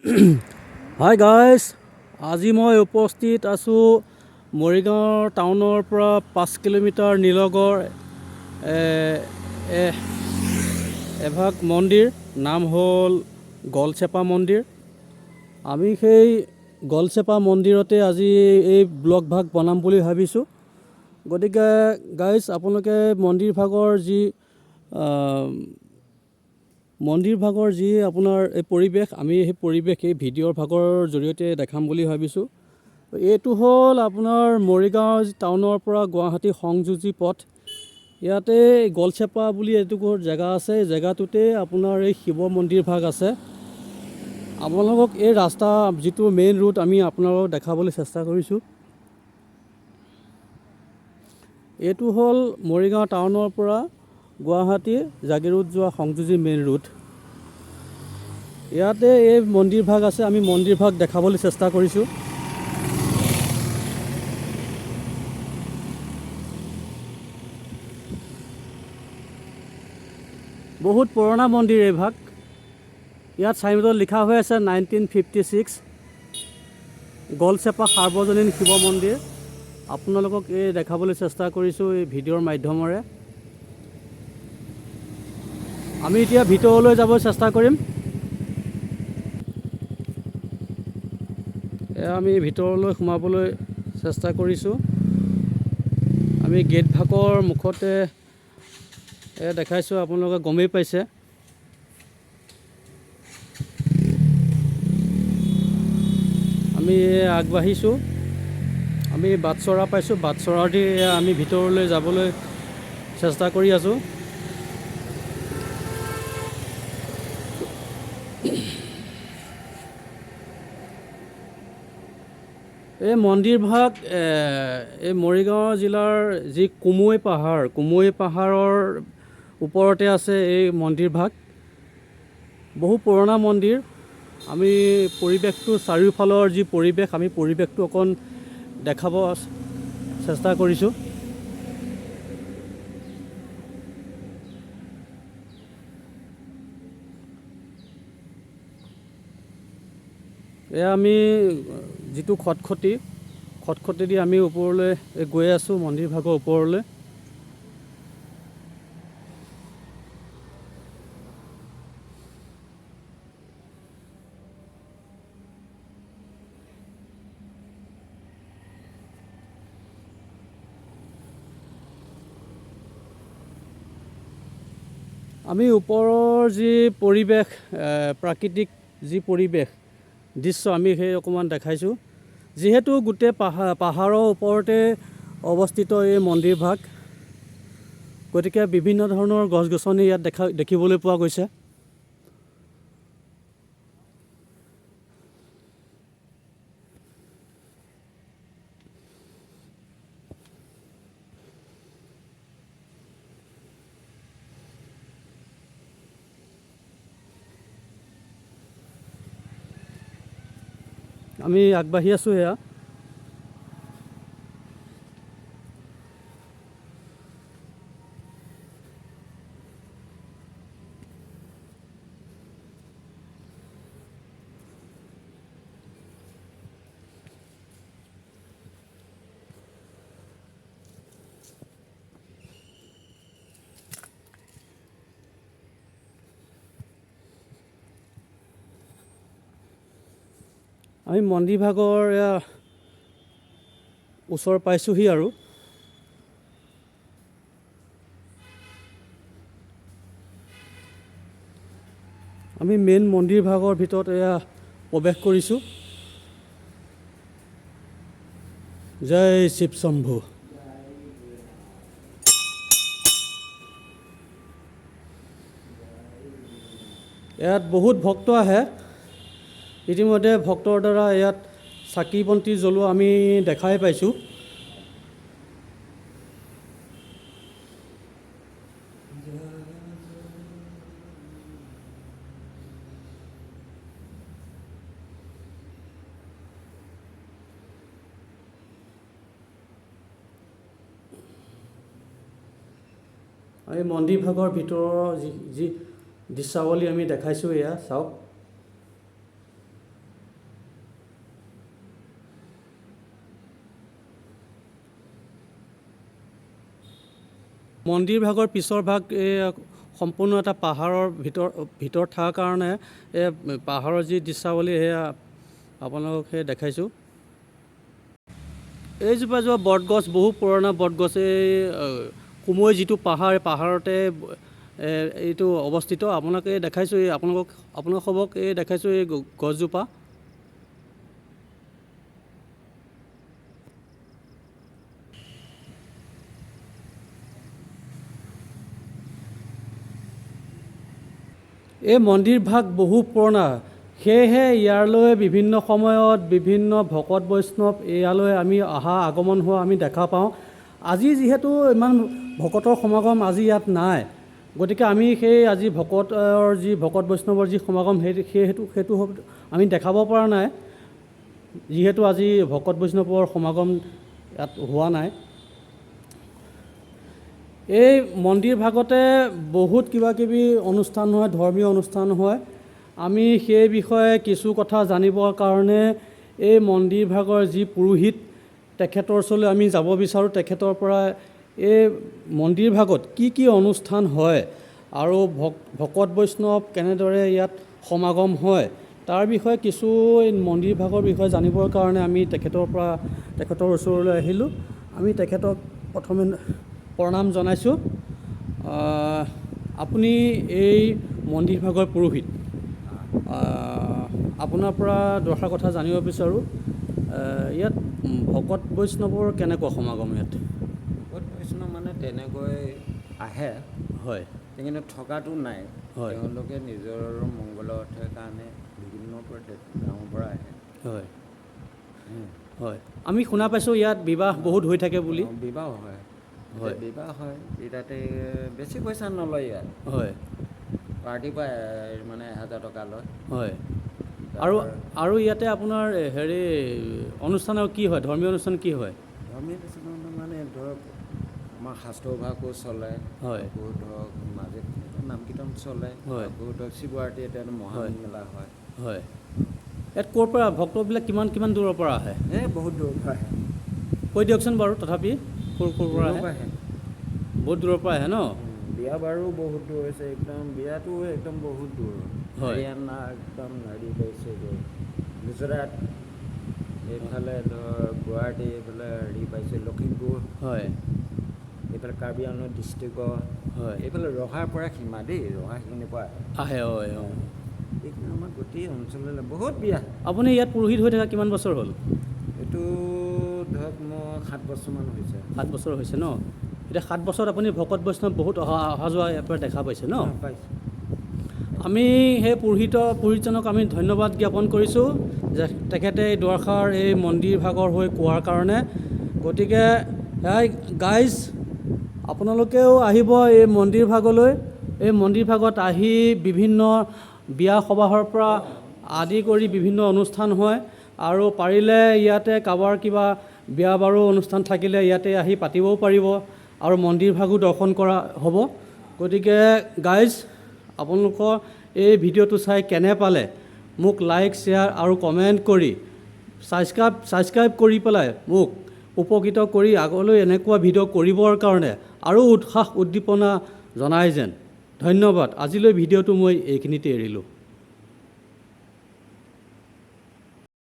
Hi guys, আজি মই উপস্থিত আছোঁ মৰিগাঁও টাউনৰ পৰা 5 কিলোমিটাৰ নিলগৰ এভাগ মন্দিৰ, নাম হ'ল গলচেপা মন্দিৰ। আমি সেই গলচেপা মন্দিৰতে আজি এই ব্লগ ভাগ বনাম বুলি ভাবিছোঁ। গতিকে গাইজ, আপোনালোকে মন্দিৰ ভাগৰ যি আপোনাৰ এই পৰিৱেশ, আমি সেই পৰিৱেশ এই ভিডিঅ'ৰ ভাগৰ জৰিয়তে দেখাম বুলি ভাবিছোঁ। এইটো হ'ল আপোনাৰ মৰিগাঁও টাউনৰ পৰা গুৱাহাটী সংযোজী পথ। ইয়াতে গলচেপা বুলি এটুকুৰ জেগা আছে। এই জেগাটোতে আপোনাৰ এই শিৱ মন্দিৰ ভাগ আছে। আপোনালোকক এই ৰাস্তা যিটো মেইন ৰোড আমি আপোনালোকক দেখাবলৈ চেষ্টা কৰিছোঁ। এইটো হ'ল মৰিগাঁও টাউনৰ পৰা গুৱাহাটী জাগিৰোড যোৱা সংযোজী মেইন ৰোড। ইয়াতে এই মন্দিৰ ভাগ আছে, আমি মন্দিৰ ভাগ দেখাবলৈ চেষ্টা কৰিছোঁ। বহুত পুৰণা মন্দিৰ এই ভাগ। ইয়াত চাইনবোৰ্ডত লিখা হৈ আছে 1956 গলচেপা সাৰ্বজনীন শিৱ মন্দিৰ। আপোনালোকক এই দেখাবলৈ চেষ্টা কৰিছোঁ এই ভিডিঅ'ৰ মাধ্যমেৰে। আমি এতিয়া ভিতৰলৈ যাব চেষ্টা কৰিম। আমি ভিতৰলৈ সোমাবলৈ চেষ্টা কৰিছোঁ। আমি গেট ভাগৰ মুখতে দেখাইছোঁ, আপোনালোকে গমেই পাইছে। আমি আগবাঢ়িছোঁ, আমি বাটচৰা পাইছোঁ। বাটচৰা দি আমি ভিতৰলৈ যাবলৈ চেষ্টা কৰি আছোঁ। এই মন্দিৰ ভাগ এই মৰিগাঁও জিলাৰ যি কুমৈ পাহাৰৰ ওপৰতে আছে এই মন্দিৰ ভাগ। বহু পুৰণা মন্দিৰ। আমি পৰিৱেশটো, চাৰিওফালৰ যি পৰিৱেশ, আমি পৰিৱেশটো অকণ দেখাব চেষ্টা কৰিছোঁ। এয়া আমি যিটো খটখটি দি আমি ওপৰলৈ গৈ আছোঁ, মন্দিৰ ভাগৰ ওপৰলৈ। আমি ওপৰৰ যি পৰিৱেশ, প্ৰাকৃতিক যি পৰিৱেশ দৃশ্য, আমি সেই অকণমান দেখাইছোঁ। যিহেতু গোটেই পাহাৰৰ ওপৰতে অৱস্থিত এই মন্দিৰ ভাগ, গতিকে বিভিন্ন ধৰণৰ গছ গছনি ইয়াত দেখিবলৈ পোৱা গৈছে। আমি আগবাঢ়ি আছোঁ। এয়া আমি মন্দিৰ ভাগৰ ওচৰ পাইছোঁহি আৰু। আমি মেইন মন্দিৰ ভাগৰ ভিতৰত প্ৰৱেশ কৰিছোঁ। জয় শিৱ শম্ভু। ইয়াত বহুত ভক্ত আহে। ইতিমধ্যে ভক্তৰ দ্বাৰা ইয়াত চাকি বন্তি জ্বলোৱা আমি দেখাই পাইছোঁ। আমি মন্দিৰ ভাগৰ ভিতৰৰ যি দৃশ্যাৱলী আমি দেখাইছোঁ, এয়া চাওক। মন্দিৰ ভাগৰ পিছৰ ভাগ এই সম্পূৰ্ণ এটা পাহাৰৰ ভিতৰত থকাৰ কাৰণে এই পাহাৰৰ যি দৃশ্যাৱলী সেয়া আপোনালোকক সেই দেখাইছোঁ। এইজোপা বটগছ বহু পুৰণা বটগছ। এই কুমৈ যিটো পাহাৰ, পাহাৰতে এইটো অৱস্থিত। আপোনাক এই দেখাইছোঁ, এই আপোনালোকক এই দেখাইছোঁ এই গছজোপা। এই মন্দিৰ ভাগ বহু পুৰণা, সেয়েহে ইয়ালৈ বিভিন্ন সময়ত বিভিন্ন ভকত বৈষ্ণৱ ইয়ালৈ আমি আগমন হোৱা আমি দেখা পাওঁ। আজি যিহেতু ইমান ভকতৰ সমাগম আজি ইয়াত নাই, গতিকে আমি সেই আজি ভকত বৈষ্ণৱৰ যি সমাগম সেইটো আমি দেখাব পৰা নাই, যিহেতু আজি ভকত বৈষ্ণৱৰ সমাগম ইয়াত হোৱা নাই। এই মন্দিৰ ভাগতে বহুত কিবাকিবি অনুষ্ঠান হয়, ধৰ্মীয় অনুষ্ঠান হয়। আমি সেই বিষয়ে কিছু কথা জানিবৰ কাৰণে এই মন্দিৰ ভাগৰ যি পুৰোহিত, তেখেতৰ ওচৰলৈ আমি যাব বিচাৰোঁ। তেখেতৰ পৰা এই মন্দিৰ ভাগত কি অনুষ্ঠান হয় আৰু ভকত বৈষ্ণৱ কেনেদৰে ইয়াত সমাগম হয় তাৰ বিষয়ে কিছু মন্দিৰ ভাগৰ বিষয়ে জানিবৰ কাৰণে আমি তেখেতৰ ওচৰলৈ আহিলোঁ। আমি তেখেতক প্ৰথমে প্ৰণাম জনাইছোঁ। আপুনি এই মন্দিৰ ভাগৰ পুৰোহিত, আপোনাৰ পৰা দুআষাৰ কথা জানিব বিচাৰোঁ। ইয়াত ভকত বৈষ্ণৱৰ কেনেকুৱা সমাগম? ইয়াত ভকত বৈষ্ণৱ মানে তেনেকৈ আহে, হয়, কিন্তু থকাটো নাই। হয়, তেওঁলোকে নিজৰ মংগলাৰ্থৰ কাৰণে বিভিন্ন গাঁৱৰ পৰা আহে। হয়, হয়। আমি শুনা পাইছোঁ ইয়াত বিবাহ বহুত হৈ থাকে বুলি। বিবাহ হয়, হয়, বিবাহ হয়। তাতে বেছি পইচা নলয় ইয়াত। হয়, পাৰ্টিৰ পৰা মানে 1000 টকা লয়। হয়। আৰু ইয়াতে আপোনাৰ হেৰি অনুষ্ঠান কি হয়? ধৰ্মীয় অনুষ্ঠান কি হয়? ধৰ্মীয় অনুষ্ঠান মানে ধৰক আমাৰ শাস্ত্ৰভাগো চলে, হয়, আকৌ ধৰক মাজে নাম কীৰ্তন চলে, হয়, আকৌ ধৰক শিৱৰাত্ৰি এটা মহামেলা হয়। হয়। ইয়াত ক'ৰ পৰা ভক্তবিলাক কিমান দূৰৰ পৰা আহে? বহুত দূৰৰ পৰা আহে। কৈ দিয়কচোন বাৰু, তথাপি ক'ৰ পৰা আহে? বহুত দূৰৰ পৰা আহে ন? বিয়া বাৰু বহুত দূৰ হৈছে, বিয়াটো একদম বহুত দূৰ। হয়, হাৰিয়ানা একদম হেৰি পাইছেগৈ, গুজৰাট, এইফালে ধৰ গুৱাহাটী, এইফালে হেৰি পাইছে লখিমপুৰ, হয়, এইফালে কাৰ্বি আংলং ডিষ্ট্ৰিক্টৰ, হয়, এইফালে ৰহাৰ পৰা সীমা দেই, ৰহাখিনিৰ পৰা আহে। হয়, এইখিনি আমাৰ গোটেই অঞ্চললৈ বহুত বিয়া। আপুনি ইয়াত পুৰোহিত হৈ থকা কিমান বছৰ হ'ল? এইটো ধৰক মোৰ 7 বছৰমান হৈছে। 7 বছৰ হৈছে ন? এতিয়া 7 বছৰত আপুনি ভকত বৈষ্ণৱ বহুত অহা যোৱা ইয়াৰ পৰা দেখা পাইছে ন? পাইছোঁ। আমি সেই পুৰোহিতজনক আমি ধন্যবাদ জ্ঞাপন কৰিছোঁ যে তেখেতে এই দুআষাৰ এই মন্দিৰ ভাগৰ হৈ কোৱাৰ কাৰণে। গতিকে গাইজ, আপোনালোকেও আহিব এই মন্দিৰ ভাগলৈ। এই মন্দিৰ ভাগত আহি বিভিন্ন বিয়া সবাহৰ পৰা আদি কৰি বিভিন্ন অনুষ্ঠান হয়, আৰু পাৰিলে ইয়াতে কাৰোবাৰ কিবা বিয়া বাৰু অনুষ্ঠান থাকিলে ইয়াতে আহি পাতিবও পাৰিব, আৰু মন্দিৰ ভাগো দৰ্শন কৰা হ'ব। গতিকে গাইজ, আপোনালোকৰ এই ভিডিঅ'টো চাই কেনে পালে মোক লাইক, শ্বেয়াৰ আৰু কমেণ্ট কৰি ছাবস্ক্ৰাইব কৰি পেলাই মোক উপকৃত কৰি আগলৈ এনেকুৱা ভিডিঅ' কৰিবৰ কাৰণে আৰু উৎসাহ উদ্দীপনা জনাই যেন। ধন্যবাদ। আজিলৈ ভিডিঅ'টো মই এইখিনিতে এৰিলোঁ।